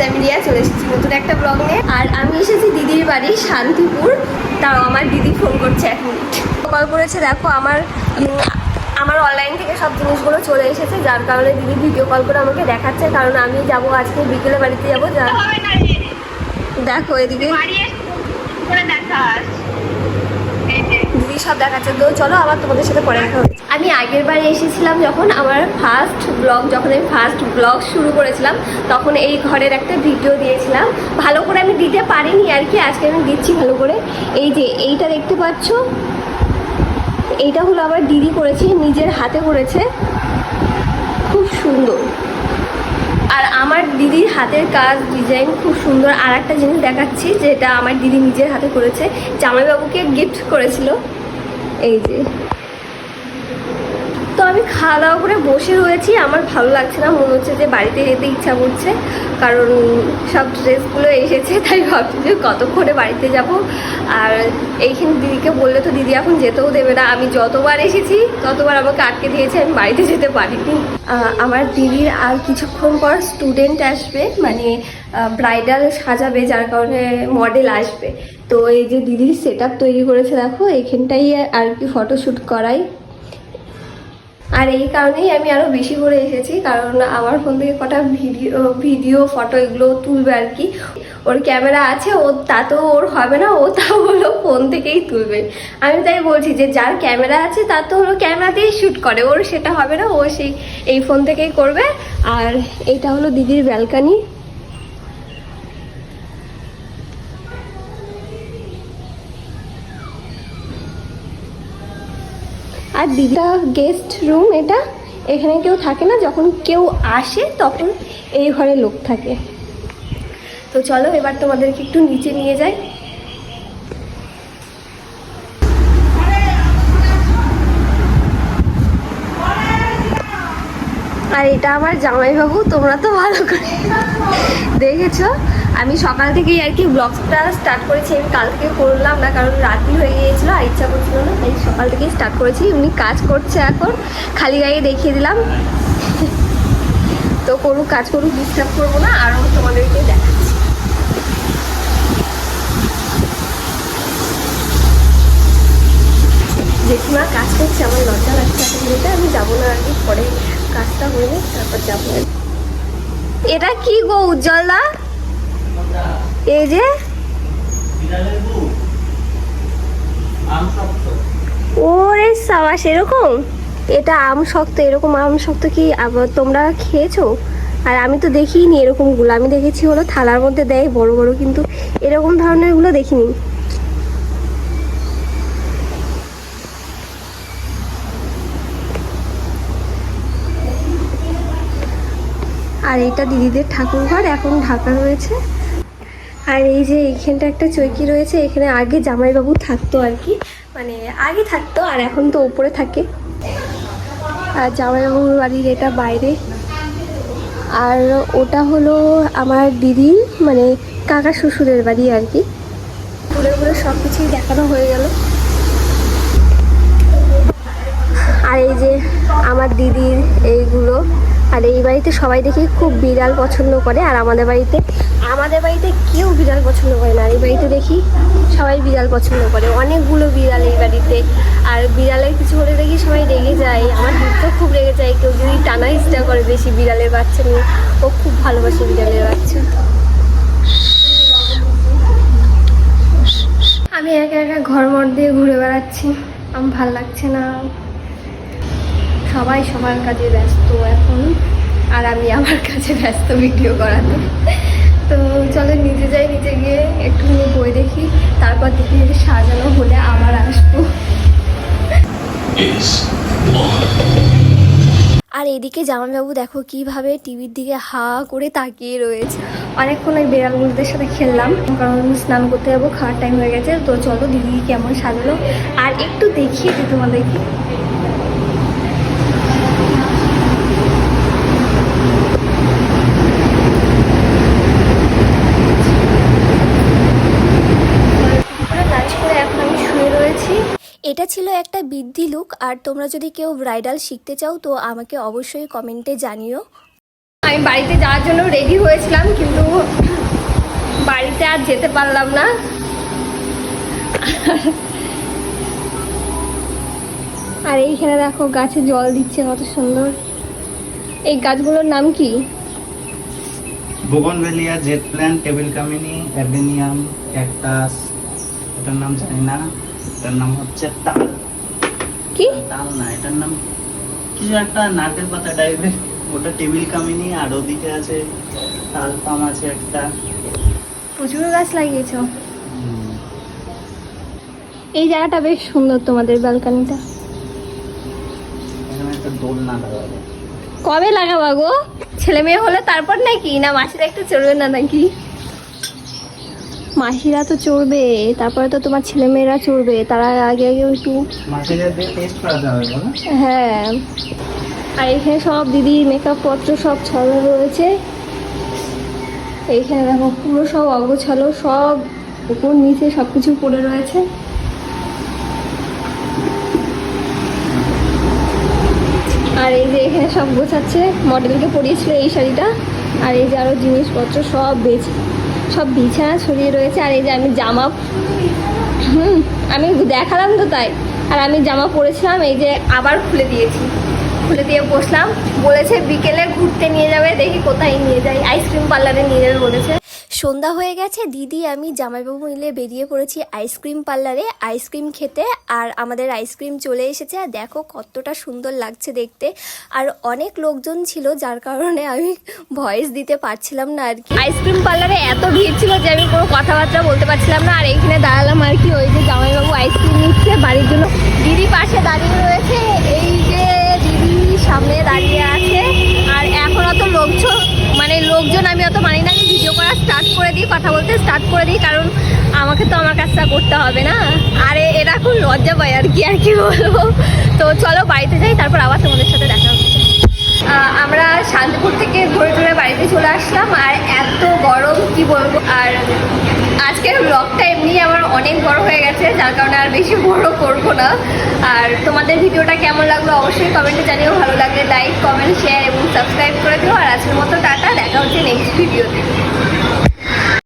আমি রিয়া চলে এসেছি নতুন একটা ব্লগ নিয়ে। আর আমি এসেছি দিদির বাড়ি শান্তিপুর। তাও আমার দিদি ফোন করছে 1 মিনিট। কল করেছে, দেখো আমার অনলাইন থেকে সব জিনিসগুলো চলে এসেছে, যার কারণে দিদি ভিডিও কল করে আমাকে দেখাচ্ছে। কারণ আমি যাব আজকে বিকেলে বাড়িতে যাবো। দেখো এদিকে দিদি সব দেখাচ্ছে। তো চলো আবার তোমাদের সাথে পরে দেখা হবে। আমি আগের বারে এসেছিলাম যখন আমার ফার্স্ট ব্লগ শুরু করেছিলাম, তখন এই ঘরের একটা ভিডিও দিয়েছিলাম। ভালো করে আমি দিতে পারিনি আর কি, আজকে আমি দিচ্ছি ভালো করে। এই যে এইটা দেখতে পাচ্ছ, এইটা হলো আমার দিদি করেছে, নিজের হাতে করেছে, খুব সুন্দর। আর আমার দিদির হাতের কাজ ডিজাইন খুব সুন্দর। আর একটা জিনিস দেখাচ্ছি যেটা আমার দিদি নিজের হাতে করেছে, জামাইবাবুকে গিফট করেছিল। এই যে, তো আমি খাওয়া দাওয়া করে বসে রয়েছি, আমার ভালো লাগছে না, মনে হচ্ছে যে বাড়িতে যেতে ইচ্ছা করছে। কারণ সব ড্রেসগুলো এসেছে, তাই ভাবছি যে কতক্ষণে বাড়িতে যাব। আর এইখানে দিদিকে বললে তো দিদি এখন যেতেও দেবে না। আমি যতবার এসেছি ততবার আমাকে আটকে দিয়েছে, আমি বাড়িতে যেতে পারিনি। আমার দিদির আর কিছুক্ষণ পর স্টুডেন্ট আসবে, মানে ব্রাইডাল সাজাবে, যার কারণে মডেল আসবে। তো এই যে দিদির সেট আপ তৈরি করেছে, দেখো এখানটাই আর কি ফটোশ্যুট করাই। আর এই কারণেই আমি আরও বেশি করে এসেছি, কারণ আমার ফোন থেকে কটা ভিডিও ফটো এগুলো তুলবে আর কি। ওর ক্যামেরা আছে, তাতেও ওর হবে না, ও তাও হলো ফোন থেকেই তুলবে। আমি তাই বলছি যে যার ক্যামেরা আছে তার তো হলো ক্যামেরাতেই শ্যুট করে, ওর সেটা হবে না, ও এই ফোন থেকেই করবে। আর এটা হলো দিদির ব্যালকানি। আর দিদিটা গেস্ট রুম, এখানে কেউ থাকে না, যখন কেউ আসে তখন এই ঘরে লোক থাকে। তো চলো এবার তোমাদেরকে একটু নিচে নিয়ে যাই। আর এটা আমার জামাইবাবু, তোমরা তো ভালো করে দেখেছো। আমি সকাল থেকেই আর কি ব্লগটা স্টার্ট করেছি। আমি কাল থেকে করলাম না, কারণ রাতি হয়ে গিয়েছিল আর ইচ্ছা করছিল না, তাই সকাল থেকেই স্টার্ট করেছি। উনি কাজ করছে এখন, খালি গায়ে দেখিয়ে দিলাম। তো কাজ করুক, ডিস্টার্ব করবো না। আরও তোমাদেরকে দেখাচ্ছি। জেঠিমা কাজ করছে, আমার লজ্জা লাগছে এখন যেতে। আমি যাবো না আর কি, পরে কাজটা হয়ে তারপর যাবো। এটা কি গো উজ্জ্বলদা? এই যে ওরে সাবাস, এরকম এটা আম শক্ত, এরকম আম শক্ত কি আবার তোমরা খেয়েছো? আর আমি তো দেখিনি এরকমগুলো, আমি দেখেছি হলো থালার মধ্যে দেয় বড় বড়, কিন্তু এরকম ধরনেরগুলো দেখিনি। আর এইটা দিদিদের ঠাকুর ঘর, এখন ঢাকা রয়েছে। আর এই যে এইখানটা একটা চৌকি রয়েছে, এখানে আগে জামাইবাবু থাকতো আর কি, মানে আগে থাকতো, আর এখন তো ওপরে থাকে। আর জামাইবাবুর বাড়ির এটা বাইরে। আর ওটা হলো আমার দিদির, মানে কাকা শ্বশুরের বাড়ি আর কি। ঘুরে ঘুরে সব কিছুই দেখানো হয়ে গেল। আর এই যে আমার দিদির এইগুলো। আর এই বাড়িতে সবাই দেখি খুব বিড়াল পছন্দ করে, আর আমাদের বাড়িতে কেউ বিড়াল পছন্দ করে না। আর এই বাড়িতে দেখি সবাই বিড়াল পছন্দ করে, অনেকগুলো বিড়াল এই বাড়িতে। আর বিড়ালের কিছু হলে দেখি সবাই রেগে যায়, আমার দিদি তো খুব রেগে যায় কেউ যদি টানা হিস্টা করে বেশি বিড়ালের বাচ্চা নিয়ে। ও খুব ভালোবাসে বিড়ালের বাচ্চা। আমি একা একা ঘর মর দিয়ে ঘুরে বেড়াচ্ছি, আমার ভাল লাগছে না। সবাই সবার কাজে ব্যস্ত এখন, আর আমি আমার কাছে ব্যস্ত ভিডিও করাতে। তো চলো নিচে যাই, নিচে গিয়ে একটু বই দেখি, তারপর দেখি যদি সাজানো হলে আবার আসবো। আর এদিকে জামাইবাবু দেখো কিভাবে টিভির দিকে হা করে তাকিয়ে রয়েছে। অনেকক্ষণ ওই বেড়ালগুলোদের সাথে খেললাম, কারণ স্নান করতে যাবো, খাওয়ার টাইম হয়ে গেছে। তো চলো দিদি কেমন সাজালো আর একটু দেখিয়ে দিই তোমাদেরকে। এটা ছিল একটা বৃদ্ধি লুক। আর তোমরা যদি কেউ ব্রাইডাল শিখতে চাও তো আমাকে অবশ্যই কমেন্টে জানিও। আমি বাড়িতে যাওয়ার জন্য রেডি হয়েছিলাম, কিন্তু বাড়িতে আর যেতে পারলাম না। আর এইখানে দেখো গাছে জল দিচ্ছে, কত সুন্দর। এই গাছগুলোর নাম কি? বোগনভেলিয়া, জেট প্ল্যান্ট, টেবিল কামিনী, অ্যাডেনিয়াম, ক্যাকটাস। এটার নাম জানি না। এটার নাম হচ্ছে তাল। কি তাল না, এটার নাম কিছু একটা নারকেল পাতা টাইপের। ওটা টেবিল কামিনী, আর ওদিকে আছে তাল পাম আছে একটা। প্রচুর গাছ লাগিয়েছো। এই জায়গাটা বেশ সুন্দর, তোমাদের ব্যালকনিটা। এখানে একটা দোলনা লাগাবে। কবে লাগাবা গো? ছেলে মেয়ে হলে তারপর নাকি? না মাসিরা একটু চড়বে না নাকি? মাসিরা তো চড়বে, তারপরে তো তোমার ছেলে মেয়েরা চড়বে, তারা আগে আগে একটু। মাছেদের দিয়ে টেস্ট করা যাবে বলো? হ্যাঁ। আর এখানে সব দিদির মেকআপ পত্র সব ছড়ানো রয়েছে। এইখানে দেখো পুরো সব অগোছালো, সব উপর নিচে সব কিছু পড়ে রয়েছে। আর এই যে এখানে সব গোছাচ্ছে, মডেলকে পরিয়েছিল এই শাড়িটা। আর এই যে আরো জিনিসপত্র সব বিছানা ছড়িয়ে রয়েছে। আর এই যে আমি জামা, আমি দেখালাম তো তাই। আর আমি জামা পরেছিলাম, এই যে আবার খুলে দিয়েছি, খুলে দিয়ে বসলাম। বলেছে বিকেলে ঘুরতে নিয়ে যাবে, দেখি কোথায় নিয়ে যাই, আইসক্রিম পার্লারে নিয়ে যাবে বলেছে। সন্ধ্যা হয়ে গেছে, দিদি আমি জামাইবাবু মিলে বেরিয়ে পড়েছি আইসক্রিম পার্লারে আইসক্রিম খেতে। আর আমাদের আইসক্রিম চলে এসেছে, আর দেখো কতটা সুন্দর লাগছে দেখতে। আর অনেক লোকজন ছিল, যার কারণে আমি ভয়েস দিতে পারছিলাম না আর কি। আইসক্রিম পার্লারে এত ভিড় ছিল যে আমি কোনো কথাবার্তা বলতে পারছিলাম না। আর এইখানে দাঁড়ালাম আর কি, ওই যে জামাইবাবু আইসক্রিম নিচ্ছে বাড়ির জন্য। দিদি পাশে দাঁড়িয়ে রয়েছে, এই যে দিদি সামনে দাঁড়িয়ে আছে। আর এখন অত লোকজন আমি অত মানি না, আমি ভিডিও করা স্টার্ট করে দিই, কথা বলতে স্টার্ট করে দিই, কারণ আমাকে তো আমার কাজটা করতে হবে না। আরে এরা খুব লজ্জা পায় আর কি বলবো। তো চলো বাড়িতে যাই, তারপর আবার তোমাদের সাথে দেখা হচ্ছে। আমরা শান্তিপুর থেকে ঘুরে বাড়িতে চলে আসলাম। আর এত গরম কি বলবো। আর আজকের ব্লগটা এমনি আমার অনেক বড় হয়ে গেছে, যার কারণে আর বেশি বড় করবো না। আর তোমাদের ভিডিওটা কেমন লাগলো অবশ্যই কমেন্টে জানিও। ভালো লাগলে লাইক, কমেন্ট, শেয়ার এবং সাবস্ক্রাইব করে দিও। আর আজকের মতো টাটা, দেখা হচ্ছে নেক্সট ভিডিওতে।